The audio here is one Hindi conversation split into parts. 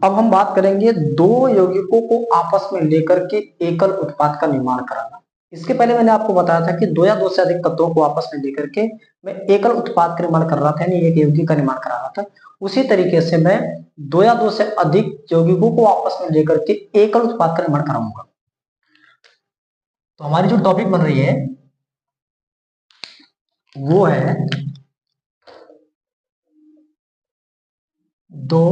अब हम बात करेंगे दो यौगिकों को आपस में लेकर के एकल उत्पाद का निर्माण कराना। इसके पहले मैंने आपको बताया था कि दो या दो से अधिक तत्वों को आपस में लेकर के मैं एकल उत्पाद का निर्माण कर रहा था, यानी एक यौगिक का निर्माण करा रहा था। उसी तरीके से मैं दो या दो से अधिक यौगिकों को आपस में लेकर के एकल उत्पाद का निर्माण कराऊंगा। तो हमारी जो टॉपिक बन रही है वो है दो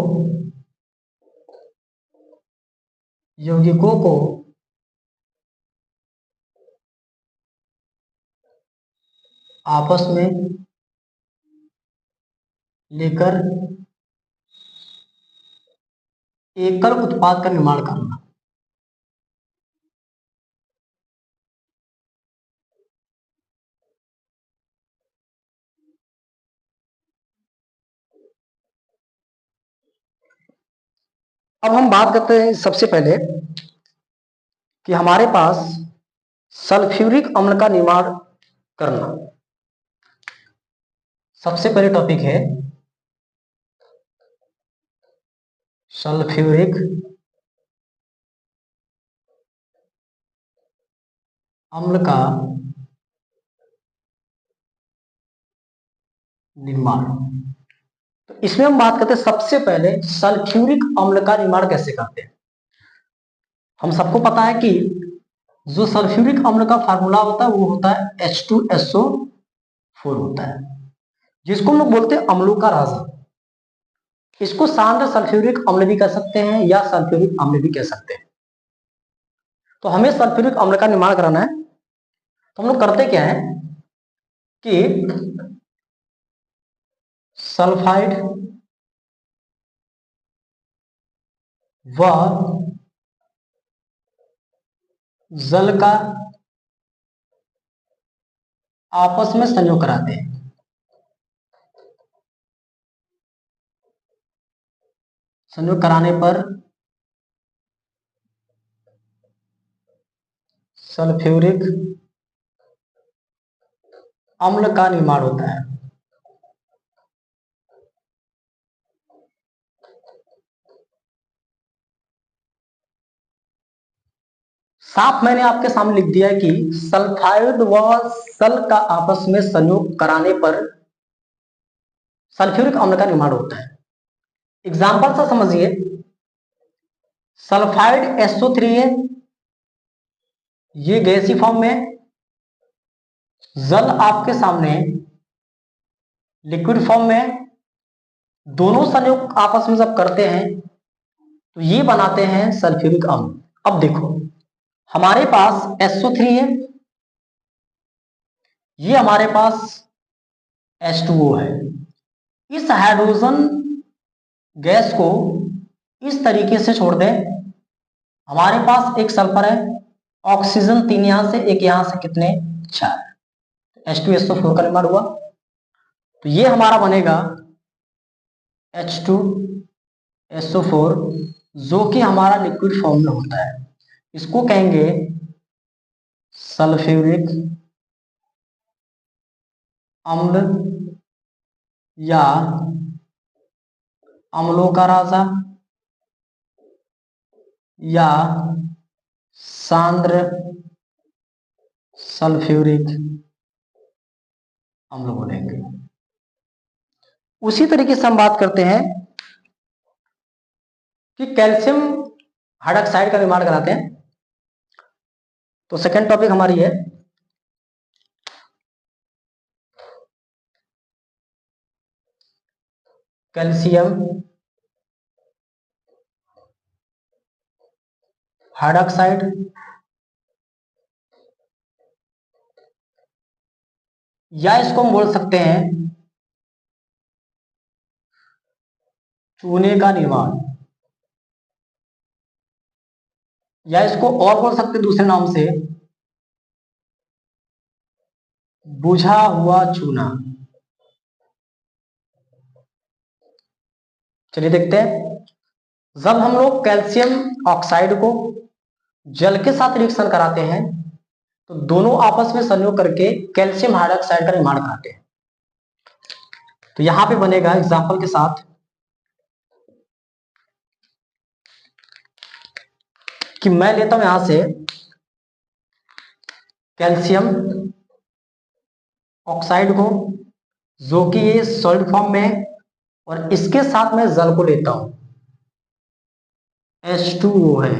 यौगिकों को आपस में लेकर एकल उत्पाद का निर्माण करना। अब हम बात करते हैं सबसे पहले कि हमारे पास सल्फ्यूरिक अम्ल का निर्माण करना। सबसे पहले टॉपिक है सल्फ्यूरिक अम्ल का निर्माण। तो इसमें हम बात करते हैं सबसे पहले सल्फ्यूरिक अम्ल का निर्माण कैसे करते हैं। हम सबको पता है कि जो सल्फ्यूरिक अम्ल का फार्मूला होता है वो होता है H2SO4 होता है, जिसको हम लोग बोलते हैं अम्लों का राजा। इसको सांद्र सल्फ्यूरिक अम्ल भी कह सकते हैं या सल्फ्यूरिक अम्ल भी कह सकते हैं। तो हमें सल्फ्यूरिक अम्ल का निर्माण कराना है, तो हम लोग करते क्या है कि सल्फाइड व जल का आपस में संयोग कराते हैं। संयोग कराने पर सल्फ्यूरिक अम्ल का निर्माण होता है। साफ मैंने आपके सामने लिख दिया है कि सल्फाइड व सल का आपस में संयोग कराने पर सल्फ्यूरिक अम्ल का निर्माण होता है। एग्जाम्पल से समझिए, सल्फाइड SO3 है, ये गैसीय फॉर्म में, जल आपके सामने लिक्विड फॉर्म में। दोनों संयोग आपस में जब करते हैं तो ये बनाते हैं सल्फ्यूरिक अम्ल। अब देखो, हमारे पास SO3 है, ये हमारे पास H2O है। इस हाइड्रोजन गैस को इस तरीके से छोड़ दें, हमारे पास एक सल्फर है, ऑक्सीजन 3 यहां से, एक यहां से, कितने 4, H2SO4 का निर्माण हुआ। तो ये हमारा बनेगा H2SO4 जो कि हमारा लिक्विड फॉर्म में होता है। इसको कहेंगे सल्फ्यूरिक अम्ल या अम्लों का राजा या सांद्र सल्फ्यूरिक अम्ल बोलेंगे। उसी तरीके से हम बात करते हैं कि कैल्शियम हाइड्रॉक्साइड का निर्माण कराते हैं। तो सेकेंड टॉपिक हमारी है कैल्शियम हाइड्रॉक्साइड या इसको हम बोल सकते हैं चूने का निर्माण, या इसको और बोल सकते हैं दूसरे नाम से बुझा हुआ चूना। चलिए देखते हैं, जब हम लोग कैल्शियम ऑक्साइड को जल के साथ रिएक्शन कराते हैं तो दोनों आपस में संयोग करके कैल्शियम हाइड्रॉक्साइड का निर्माण कराते हैं। तो यहां पे बनेगा एग्जांपल के साथ कि मैं लेता हूं यहां से कैल्शियम ऑक्साइड को, जो कि ये सॉलिड फॉर्म में है, और इसके साथ मैं जल को लेता हूं, H2O है,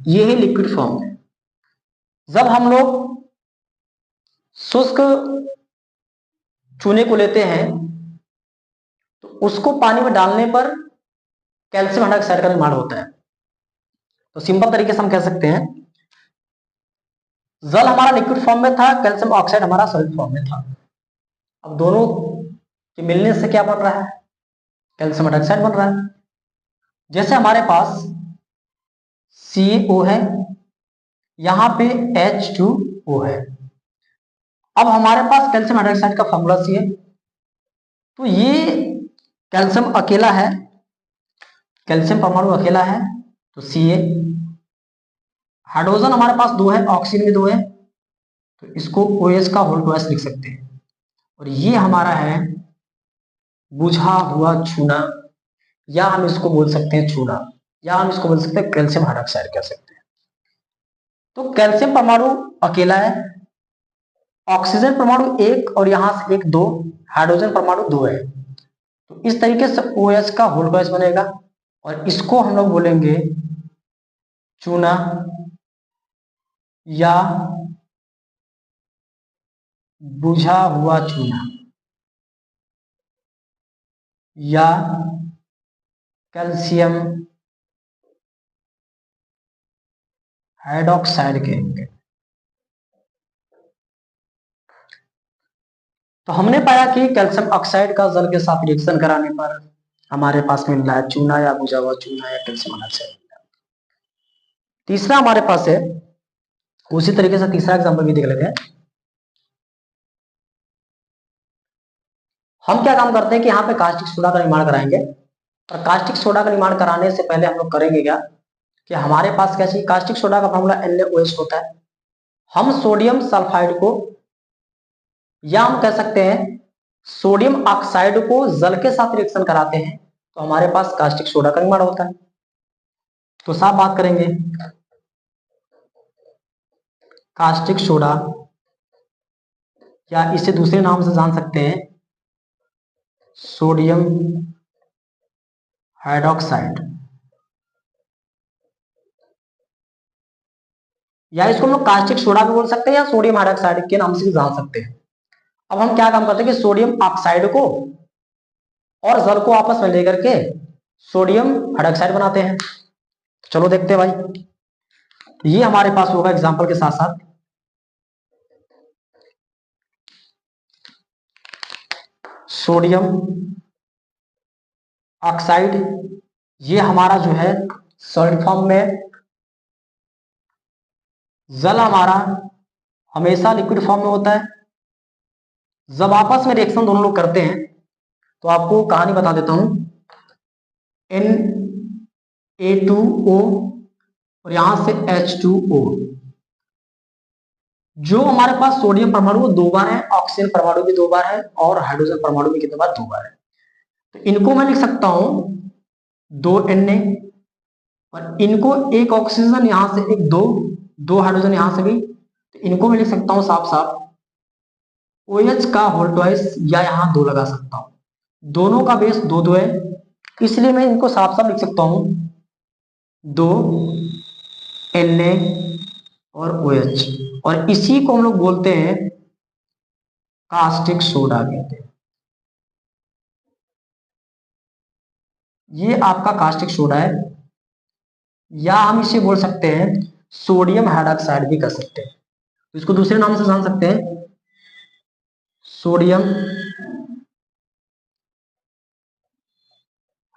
ये है लिक्विड फॉर्म में। जब हम लोग शुष्क चूने को लेते हैं तो उसको पानी में डालने पर कैल्शियम हाइड्रोक्साइड का निर्माण होता है। तो सिंपल तरीके से हम कह सकते हैं जल हमारा लिक्विड फॉर्म में था, कैल्शियम ऑक्साइड हमारा सॉलिड फॉर्म में था। अब दोनों के मिलने से क्या बन रहा है, कैल्शियम हाइड्रोक्साइड बन रहा है। जैसे हमारे पास CaO है, यहां पे H2O है। अब हमारे पास कैल्शियम हाइड्रोक्साइड का फॉर्मूला सी है, तो ये कैल्शियम अकेला है, कैल्शियम परमाणु अकेला है, तो Ca। हाइड्रोजन हमारे पास 2 है, ऑक्सीजन भी 2 है, तो इसको OH का होल ट्वाइस लिख सकते हैं। और ये हमारा है बुझा हुआ चूना, या हम इसको बोल सकते हैं चूना, या हम इसको बोल सकते हैं कैल्शियम हाइड्रोक्साइड कह सकते हैं। तो कैल्शियम परमाणु अकेला है, ऑक्सीजन परमाणु 1 और यहां से 1 2, हाइड्रोजन परमाणु 2 है, तो इस तरीके से OH का होल ट्वाइस बनेगा, और इसको हम लोग बोलेंगे चूना या बुझा हुआ चूना या कैल्शियम हाइड्रोक्साइड कहेंगे। तो हमने पाया कि कैल्शियम ऑक्साइड का जल के साथ रिएक्शन कराने पर हमारे पास मिल रहा है चूना या बुझा हुआ चूना या कैल्शियम हाइड्रोक्साइड। तीसरा हमारे पास है, उसी तरीके से तीसरा एग्जांपल भी देख लेते हैं। हम क्या काम करते हैं कि यहाँ पे कास्टिक सोडा का निर्माण कराएंगे, और कास्टिक सोडा का निर्माण कराने से पहले हम लोग करेंगे क्या कि हमारे पास क्या चाहिए, कास्टिक सोडा का फॉर्मूला NaOH होता है। हम सोडियम सल्फाइड को, या हम कह सकते हैं सोडियम ऑक्साइड को जल के साथ रिएक्शन कराते हैं, तो हमारे पास कास्टिक सोडा का निर्माण होता है। तो साफ बात करेंगे, कास्टिक सोडा, या इसे दूसरे नाम से जान सकते हैं सोडियम हाइड्रोक्साइड, या इसको हम लोग कास्टिक सोडा भी बोल सकते हैं या सोडियम हाइड्रोक्साइड के नाम से भी जान सकते हैं। अब हम क्या काम करते हैं कि सोडियम ऑक्साइड को और जल को आपस में लेकर के सोडियम हाइड्रोक्साइड बनाते हैं। चलो देखते हैं भाई, ये हमारे पास होगा एग्जांपल के साथ साथ सोडियम ऑक्साइड, ये हमारा जो है सॉलिड फॉर्म में, जल हमारा हमेशा लिक्विड फॉर्म में होता है। जब आपस में रिएक्शन दोनों लोग करते हैं तो आपको कहानी बता देता हूं, Na2O और यहां से H2O। जो हमारे पास सोडियम परमाणु 2 बार है, ऑक्सीजन परमाणु भी 2 बार है, और हाइड्रोजन परमाणु भी कितने बार, 2 बार है। तो इनको मैं लिख सकता हूं 2 Na, और इनको एक ऑक्सीजन यहां से एक 2 हाइड्रोजन यहां से भी, तो इनको मैं लिख सकता हूं साफ साफ OH का होल ट्वाइस, या यहां 2 लगा सकता हूं। दोनों का बेस 2 2 है, इसलिए मैं इनको साफ साफ लिख सकता हूं 2 Na और OH, और इसी को हम लोग बोलते हैं कास्टिक सोडा कहते हैं। ये आपका कास्टिक सोडा है, या हम इसे बोल सकते हैं सोडियम हाइड्रोक्साइड भी कर सकते हैं। तो इसको दूसरे नाम से जान सकते हैं सोडियम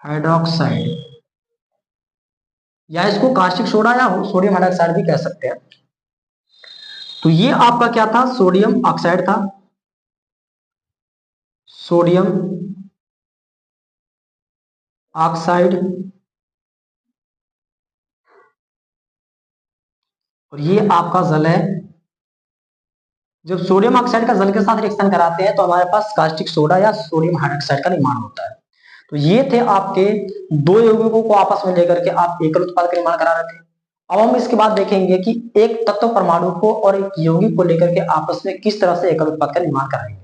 हाइड्रोक्साइड, या इसको कास्टिक सोडा या सोडियम हाइड्रोक्साइड भी कह सकते हैं। तो ये आपका क्या था, सोडियम ऑक्साइड था, सोडियम ऑक्साइड, और ये आपका जल है। जब सोडियम ऑक्साइड का जल के साथ रिएक्शन कराते हैं तो हमारे पास कास्टिक सोडा या सोडियम हाइड्रोक्साइड का निर्माण होता है। तो ये थे आपके 2 यौगिकों को आपस में लेकर के आप एकल उत्पाद का निर्माण करा रहे थे। अब हम इसके बाद देखेंगे कि एक तत्व परमाणु को और एक यौगिक को लेकर के आपस में किस तरह से एकल उत्पाद का निर्माण कराएंगे।